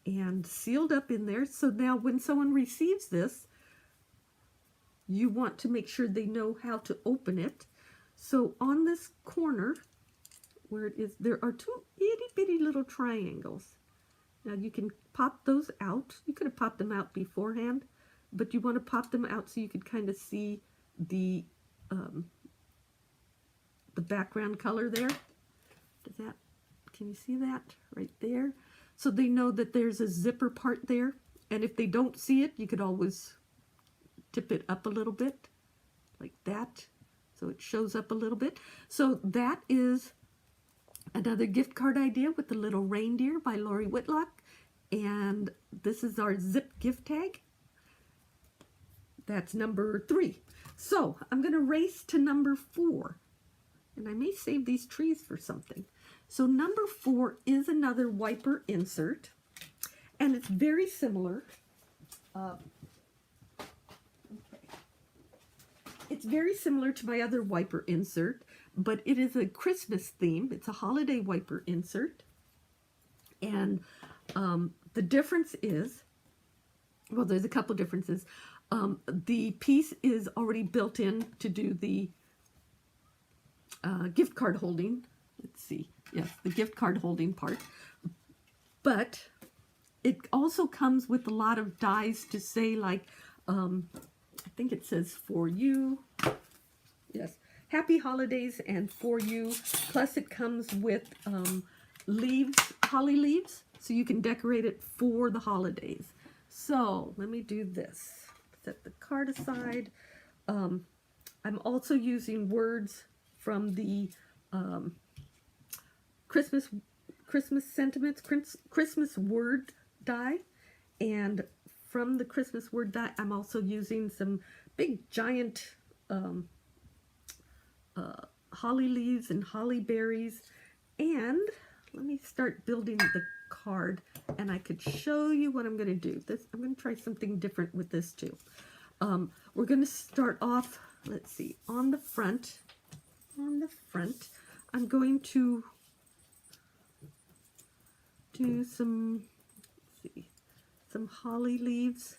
and sealed up in there. So now when someone receives this, you want to make sure they know how to open it. So on this corner where it is, there are two itty bitty little triangles. Now you can pop those out. You could have popped them out beforehand, but you want to pop them out so you could kind of see the background color there. Does that, can you see that right there? So they know that there's a zipper part there. And if they don't see it, you could always tip it up a little bit like that so it shows up a little bit. So that is another gift card idea with the little reindeer by Lori Whitlock, and this is our zip gift tag. That's number 3. So I'm going to race to number 4, and I may save these trees for something. So number 4 is another wiper insert, and it's very similar. It's very similar to my other wiper insert, but it is a Christmas theme. It's a holiday wiper insert. And the difference is, well, there's a couple differences. The piece is already built in to do the gift card holding. Let's see. Yes, the gift card holding part. But it also comes with a lot of dies to say, like, I think it says for you. Yes, happy holidays and for you. Plus it comes with leaves, holly leaves, so you can decorate it for the holidays. So let me do this. Set the card aside. I'm also using words from the Christmas sentiments, Christmas word die, and from the Christmas word die, I'm also using some big giant holly leaves and holly berries. And let me start building the card, and I could show you what I'm going to do. I'm going to try something different with this too. We're going to start off, let's see, on the front. I'm going to do some, let's see, some holly leaves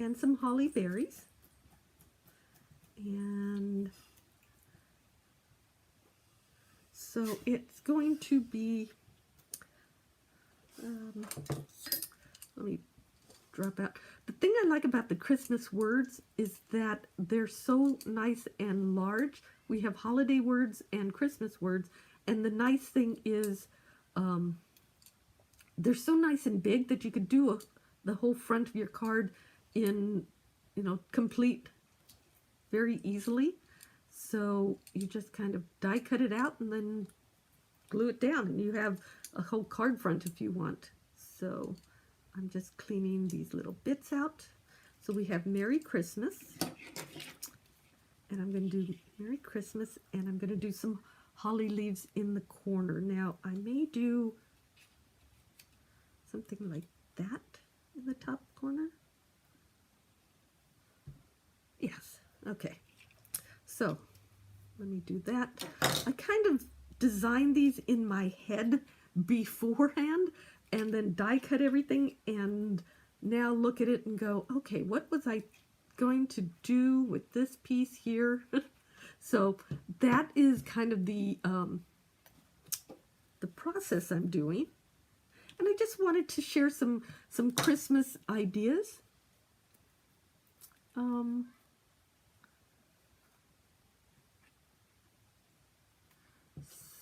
and some holly berries. And So it's going to be, let me drop out. The thing I like about the Christmas words is that they're so nice and large. We have holiday words and Christmas words, and the nice thing is they're so nice and big that you could do the whole front of your card in, complete very easily. So you just kind of die cut it out and then glue it down, and you have a whole card front if you want. So I'm just cleaning these little bits out. So we have Merry Christmas, and I'm going to do Merry Christmas, and I'm going to do some holly leaves in the corner. Now I may do something like that in the top corner. Yes, okay. So let me do that. I kind of designed these in my head beforehand and then die cut everything, and now look at it and go, okay, what was I going to do with this piece here? So that is kind of the process I'm doing. And I just wanted to share some Christmas ideas.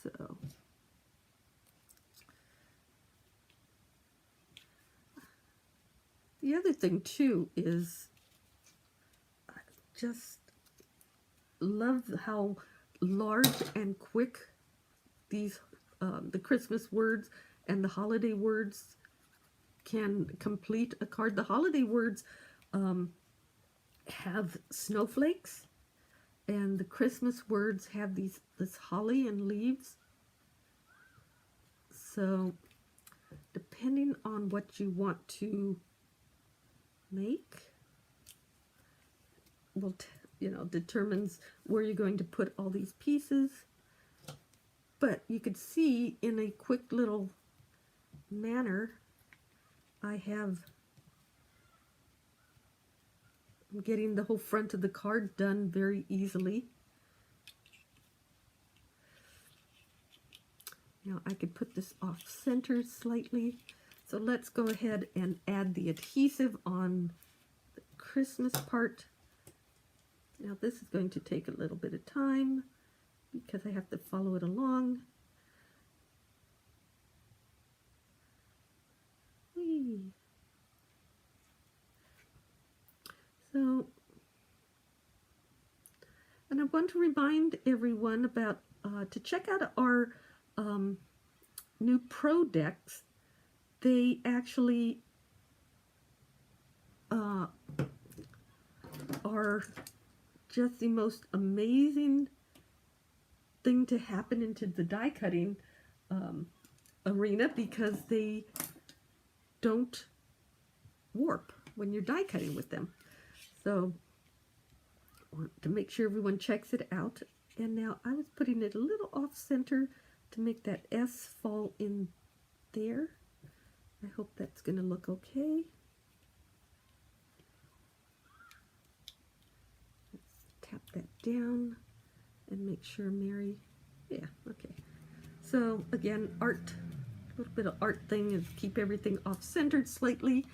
So the other thing too is I just love how large and quick these the Christmas words and the holiday words can complete a card. The holiday words have snowflakes, and the Christmas words have this holly and leaves. So depending on what you want to make, will determines where you're going to put all these pieces. But you could see in a quick little manner, I'm getting the whole front of the card done very easily. Now I could put this off center slightly. So let's go ahead and add the adhesive on the Christmas part. Now this is going to take a little bit of time because I have to follow it along. Whee. So, and I want to remind everyone about to check out our new Pro decks. They actually are just the most amazing thing to happen into the die cutting arena, because they don't warp when you're die cutting with them. So I want to make sure everyone checks it out. And now I was putting it a little off center to make that S fall in there. I hope that's going to look okay. Let's tap that down and make sure Mary, yeah, okay. So again, art, a little bit of art thing is keep everything off centered slightly.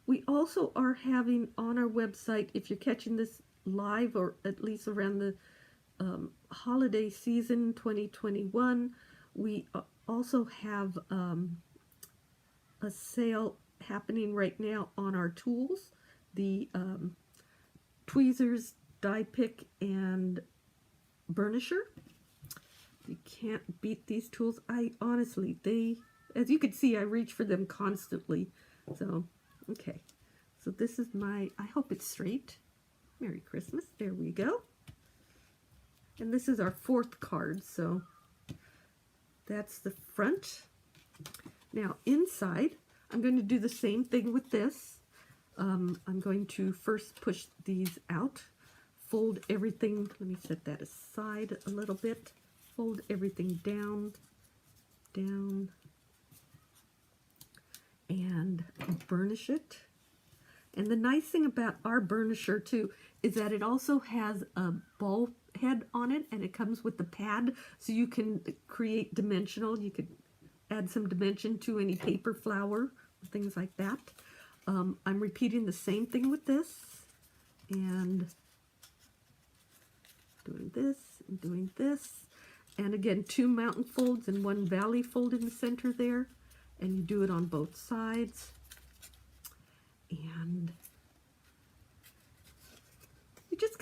We also are having on our website, if you're catching this live or at least around the holiday season 2021, we also have a sale happening right now on our tools, the tweezers, die pick, and burnisher. You can't beat these tools. I honestly, as you can see, I reach for them constantly. So, okay. So this is I hope it's straight. Merry Christmas. There we go. And this is our fourth card. So that's the front. Now inside, I'm going to do the same thing with this. I'm going to first push these out, fold everything. Let me set that aside a little bit. Fold everything down, down, and burnish it. And the nice thing about our burnisher too is that it also has a ball head on it, and it comes with the pad, so you can create dimensional. You could add some dimension to any paper flower, things like that. I'm repeating the same thing with this, and doing this and doing this. And again, 2 mountain folds and 1 valley fold in the center there. And you do it on both sides. And you just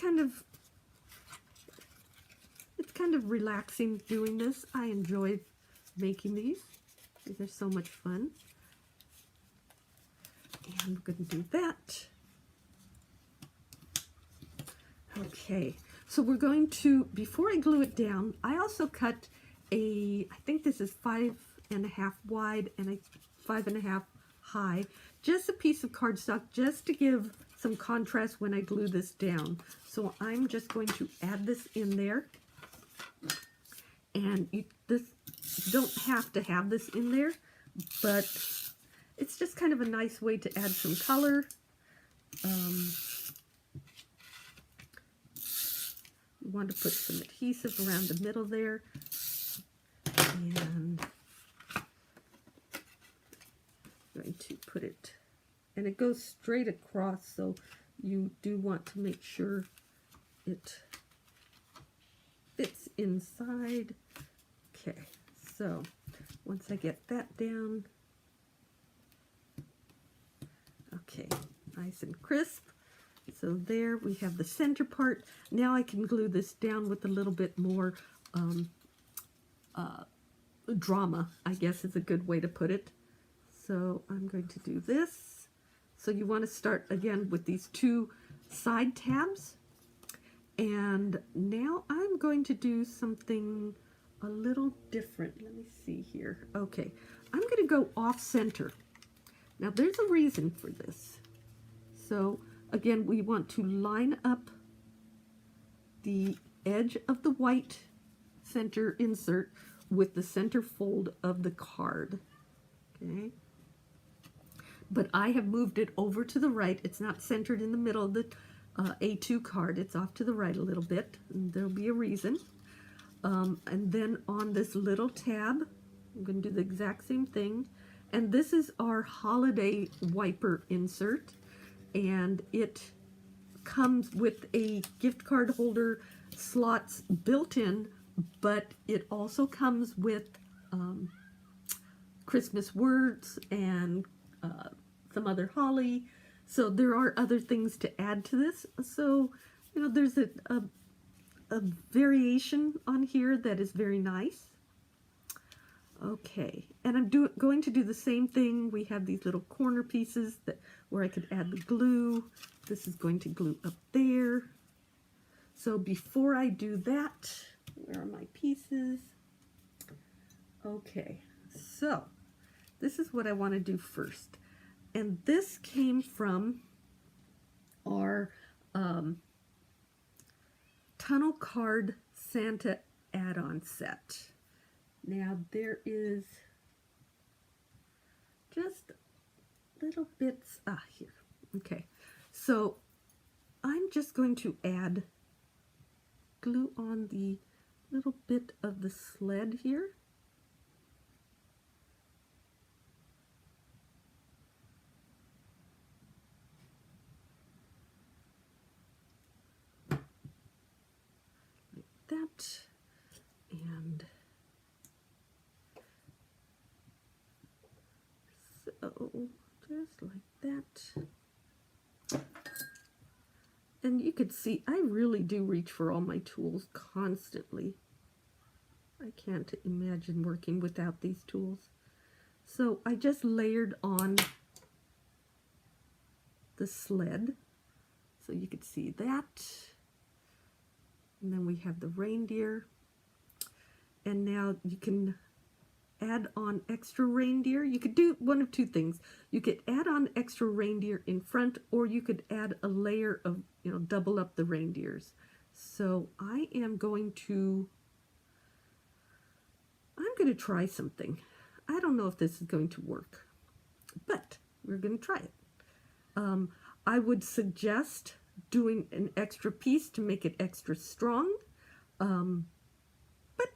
it's kind of relaxing doing this. I enjoy making these. These are so much fun. And we're going to do that. Okay, so we're going to, before I glue it down, I also cut I think this is 5.5 wide and a 5.5 high, just a piece of cardstock just to give some contrast when I glue this down. So I'm just going to add this in there. And you don't have to have this in there, but it's just kind of a nice way to add some color. You want to put some adhesive around the middle there. And I'm going to put it, and it goes straight across, so you do want to make sure it fits inside. Okay, so once I get that down, okay, nice and crisp. So there we have the center part. Now I can glue this down with a little bit more drama, I guess is a good way to put it. So I'm going to do this. So you want to start again with these 2 side tabs. And now I'm going to do something a little different. Let me see here. Okay, I'm going to go off center. Now there's a reason for this. So again, we want to line up the edge of the white center insert with the center fold of the card. Okay. But I have moved it over to the right. It's not centered in the middle of the A2 card. It's off to the right a little bit, and there'll be a reason. And then on this little tab, I'm going to do the exact same thing. And this is our holiday wiper insert, and it comes with a gift card holder slots built in, but it also comes with Christmas words and some other holly. So there are other things to add to this. So, you know, there's a variation on here that is very nice. Okay, and I'm going to do the same thing. We have these little corner pieces where I could add the glue. This is going to glue up there. So before I do that, where are my pieces? Okay, so this is what I want to do first. And this came from our Tunnel Card Santa add-on set. Now there is just little bits, here. Okay, so I'm just going to add glue on the little bit of the sled here. Like that. And so just like that. And you could see I really do reach for all my tools constantly. I can't imagine working without these tools. So I just layered on the sled, so you could see that. And then we have the reindeer. And now you can add on extra reindeer. You could do one of two things. You could add on extra reindeer in front, or you could add a layer of, double up the reindeers. So I'm going to try something. I don't know if this is going to work, but we're going to try it. I would suggest doing an extra piece to make it extra strong, but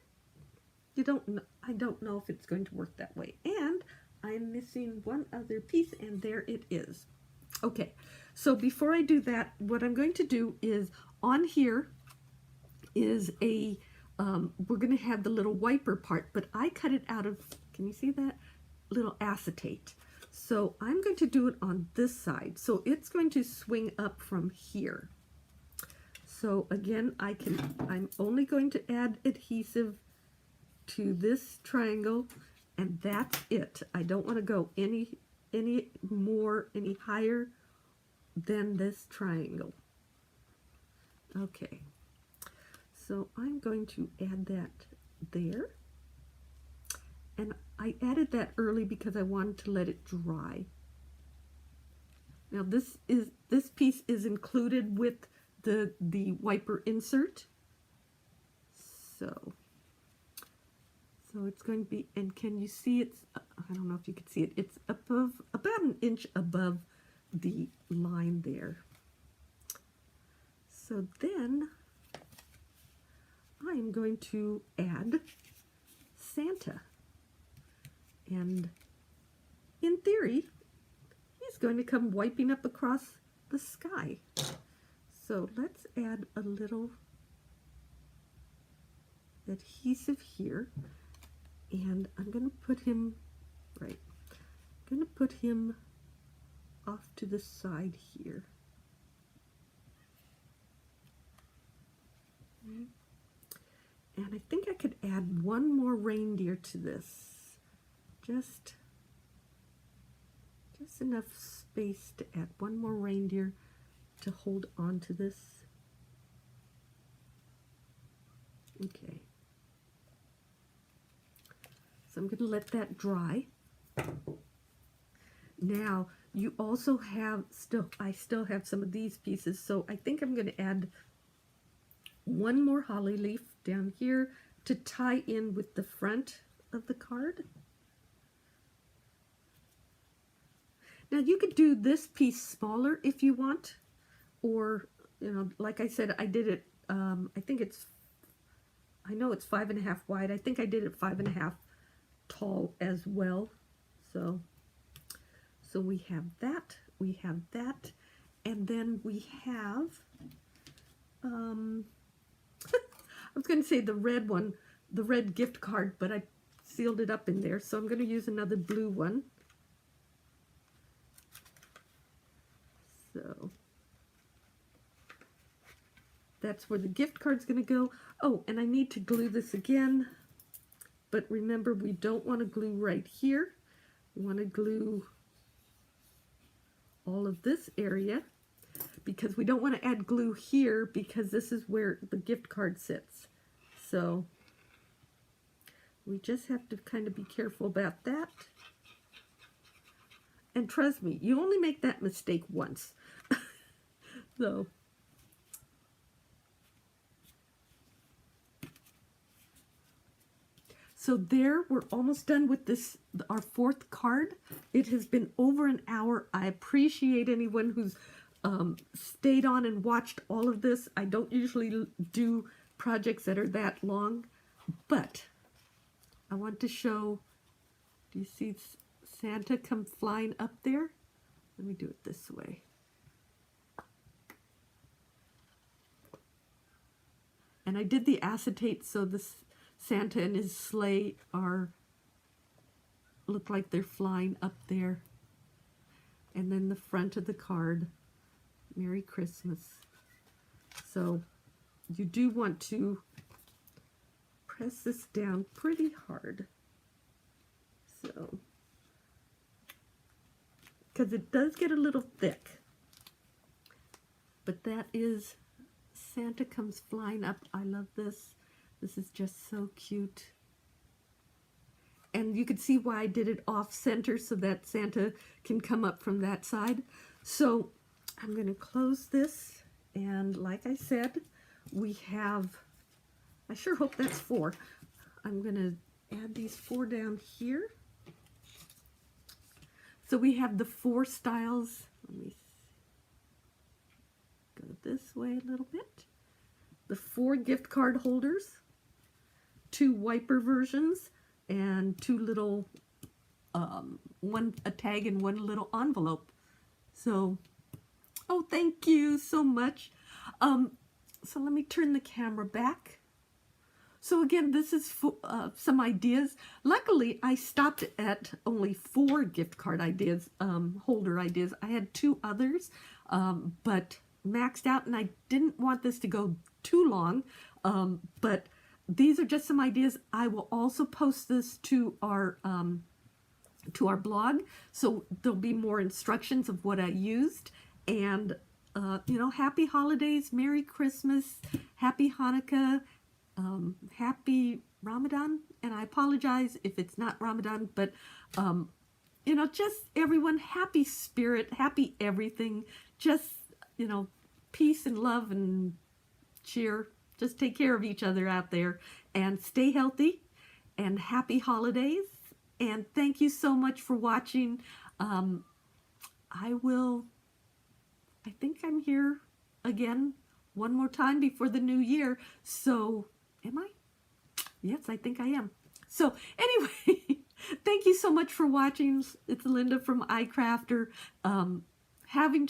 you don't know, I don't know if it's going to work that way. And I'm missing one other piece, and there it is. Okay, so before I do that, what I'm going to do is on here is a, we're going to have the little wiper part, but I cut it out of, can you see that? Little acetate. So I'm going to do it on this side. So it's going to swing up from here. So again, I'm only going to add adhesive to this triangle, and that's it. I don't want to go any higher than this triangle. Okay. So I'm going to add that there. And I added that early because I wanted to let it dry. Now this piece is included with the wiper insert. So it's going to be, and can you see it's, I don't know if you can see it, it's above, about an inch above the line there. So then I'm going to add Santa. And in theory, he's going to come wiping up across the sky. So let's add a little adhesive here. And I'm going to put him, right, I'm going to put him off to the side here. And I think I could add one more reindeer to this. Just enough space to add one more reindeer to hold on to this. Okay. So I'm going to let that dry. Now, you also have I still have some of these pieces, so I think I'm going to add one more holly leaf down here to tie in with the front of the card. Now you could do this piece smaller if you want, or, you know, like I said, I did it, I know it's 5.5 wide. I think I did it 5.5 tall as well. So we have that, and then we have, I was going to say the red one, the red gift card, but I sealed it up in there, so I'm going to use another blue one. So that's where the gift card's going to go. Oh, and I need to glue this again. But remember, we don't want to glue right here. We want to glue all of this area because we don't want to add glue here because this is where the gift card sits. So we just have to kind of be careful about that. And trust me, you only make that mistake once. So there, we're almost done with this, our fourth card. It has been over an hour. I appreciate anyone who's stayed on and watched all of this. I don't usually do projects that are that long, but I want to show, do you see Santa come flying up there? Let me do it this way. And I did the acetate so this Santa and his sleigh look like they're flying up there. And then the front of the card, Merry Christmas. So you do want to press this down pretty hard. So, because it does get a little thick. But that is Santa comes flying up. I love this. This is just so cute. And you can see why I did it off center so that Santa can come up from that side. So I'm going to close this. And like I said, we have, I sure hope that's 4. I'm going to add these 4 down here. So we have the 4 styles. Let me see. this way a little bit. The 4 gift card holders, 2 wiper versions, and 2 little, a tag and 1 little envelope. So, oh, thank you so much. So let me turn the camera back. So again, this is some ideas. Luckily, I stopped at only 4 gift card ideas, holder ideas. I had 2 others, but maxed out, and I didn't want this to go too long. But these are just some ideas. I will also post this to our blog, so there'll be more instructions of what I used. And you know, happy holidays, Merry Christmas, Happy Hanukkah, Happy Ramadan. And I apologize if it's not Ramadan, but you know, just everyone, happy spirit, happy everything. Just, you know, peace and love and cheer. Just take care of each other out there and stay healthy, and happy holidays. And thank you so much for watching. I think I'm here again one more time before the new year. So, am I? Yes, I think I am. So, anyway, thank you so much for watching. It's Lynda from icrafter. Having